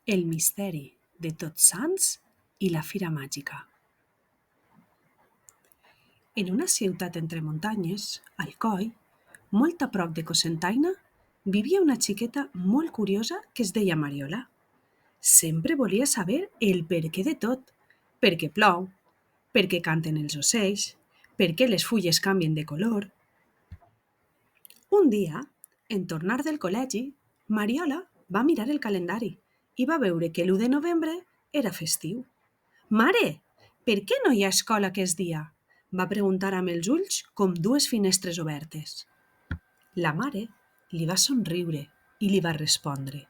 El misteri de Tots Sants i la Fira Màgica. En una ciutat entre muntanyes, Alcoi, molt a prop de Cocentaina, vivia una xiqueta molt curiosa que es deia Mariola. Sempre volia saber el perquè de tot. Per què plou, per què canten els ocells, per què les fulles canvien de color. Un dia, en tornar del col·legi, Mariola va mirar el calendari i va veure que l'1 de novembre era festiu. «Mare, per què no hi ha escola aquest dia?», va preguntar amb els ulls com dues finestres obertes. La mare li va somriure i li va respondre: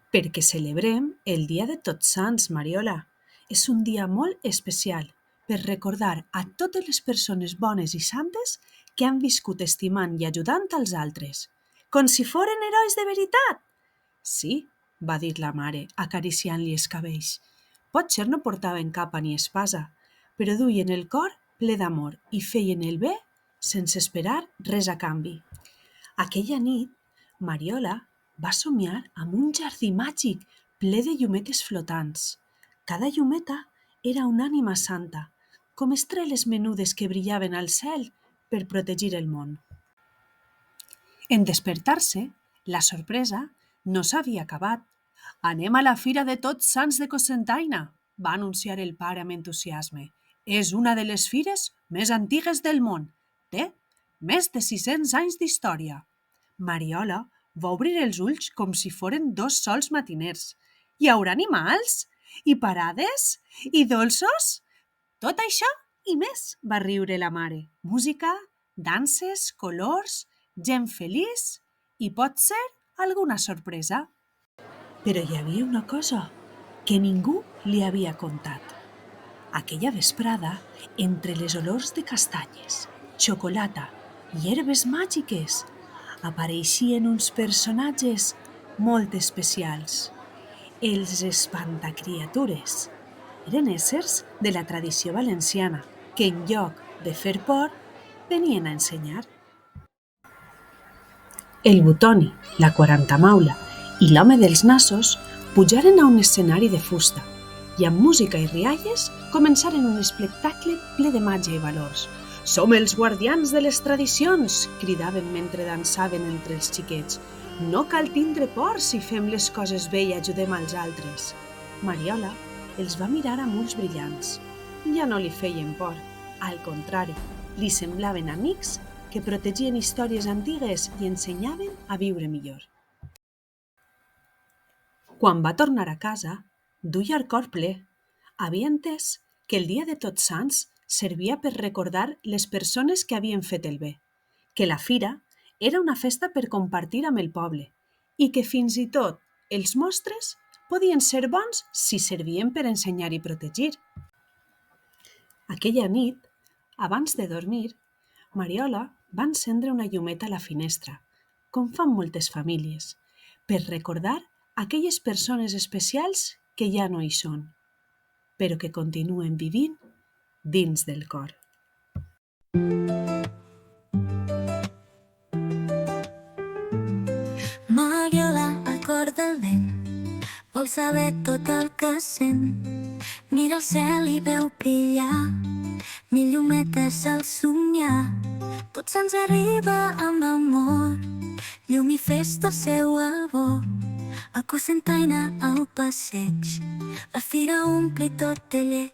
«Perquè celebrem el dia de Tots Sants, Mariola. És un dia molt especial per recordar a totes les persones bones i santes que han viscut estimant i ajudant als altres, com si foren herois de veritat». «Sí», va dir la mare, acariciant-li els cabells. Potser no portaven capa ni espasa, però duien el cor ple d'amor i feien el bé sense esperar res a canvi. Aquella nit, Mariola va somiar amb un jardí màgic ple de llumetes flotants. Cada llumeta era una ànima santa, com estrelles menudes que brillaven al cel per protegir el món. En despertar-se, la sorpresa no s'havia acabat. «Anem a la Fira de Tots Sants de Cocentaina», va anunciar el pare amb entusiasme. «És una de les fires més antigues del món. Té més de 600 anys d'història». Mariola va obrir els ulls com si foren dos sols matiners. «Hi haurà animals? I parades? I dolços? Tot això i més», va riure la mare. «Música, danses, colors, gent feliç i potser alguna sorpresa». Però hi havia una cosa que ningú li havia contat. Aquella vesprada, entre les olors de castanyes, xocolata i herbes màgiques, apareixien uns personatges molt especials. Els espantacriatures. Eren éssers de la tradició valenciana que en lloc de fer por, venien a ensenyar. El Butoni, la Quarantamaula i l'home dels nassos pujaren a un escenari de fusta i amb música i rialles començaren un espectacle ple de màgia i valors. «Som els guardians de les tradicions», cridaven mentre dansaven entre els xiquets. «No cal tindre por si fem les coses bé i ajudem als altres». Mariola els va mirar amb ulls brillants. Ja no li feien por. Al contrari, li semblaven amics que protegien històries antigues i ensenyaven a viure millor. Quan va tornar a casa, duia el cor ple. Havia entès que el dia de Tots Sants servia per recordar les persones que havien fet el bé, que la fira era una festa per compartir amb el poble i que fins i tot els mostres podien ser bons si servien per ensenyar i protegir. Aquella nit, abans de dormir, Mariola va encendre una llumeta a la finestra, com fan moltes famílies, per recordar aquelles persones especials que ja no hi són, però que continuen vivint dins del cor. Mariola, al cor del vent, vol saber tot el que sent. Mira el cel i veu brillar, mil llumetes al somiar. Tot se'ns arriba amb amor, llum i festa al seu albor. A Cocentaina al passeig, la fira ompli tot de lleig.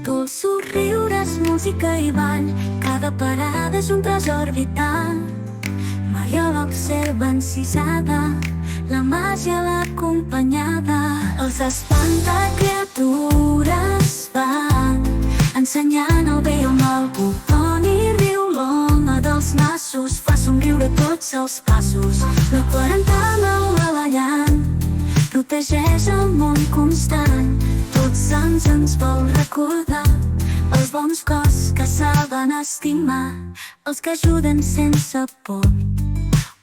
Dolços riures, música i ball, cada parada és un tresor vital. Mariola observa encisada, la màgia l'acompanyada. Els espantacriatures van ensenyant el bé i el mal. Butoni riu, l'home dels nassos fa somriure tots els passos. La Quarantamaula ballant protegeix el món constant. Tots Sants ens vol recordar els bons cors que saben estimar, els que ajuden sense por,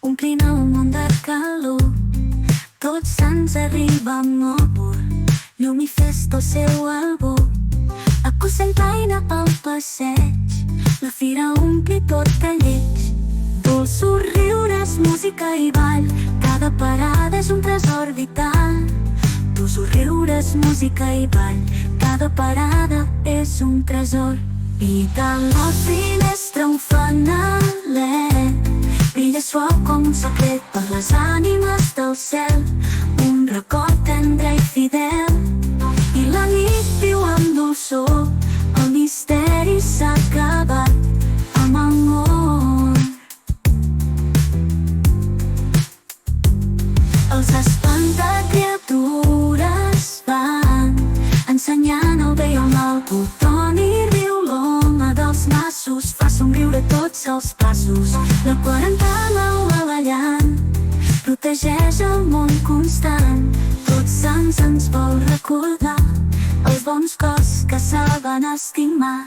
omplint el món de calor. Tots Sants arriba amb amor, llum i festa al seu albor. A Cocentaina al passeig, la fira ompli tot de lleig. Dolços riures, música i ball, cada parada és un tresor vital. Dolços és música i ball, cada parada és un tresor. I de la finestra un fanalet brilla suau com un secret per les ànimes del cel, un record tendre i fidel. I la nit viu amb dolçor, el misteri s'ha acabat amb amor. Els espantacriatures van ensenyant el bé i el mal. Botoni riu, l'home dels nassos fa somriure tots els passos. La quarantena ballant protegeix el món constant. Tots Sants ens vol recordar els bons cors que saben estimar.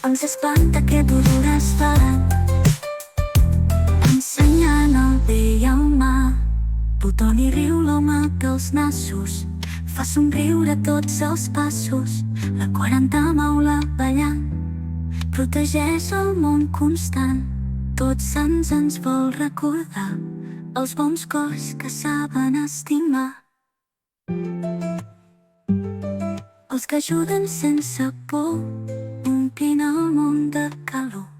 Els espantacriatures van ensenyant el bé i el mal. Botoni riu, l'home dels nassos fa somriure tots els passos. La quarantena ballant protegeix el món constant. Tots Sants ens vol recordar els bons cors que saben estimar. Els que ajuden sense por, omplint el món de calor.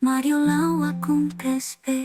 Mariola ho ha comprès bé.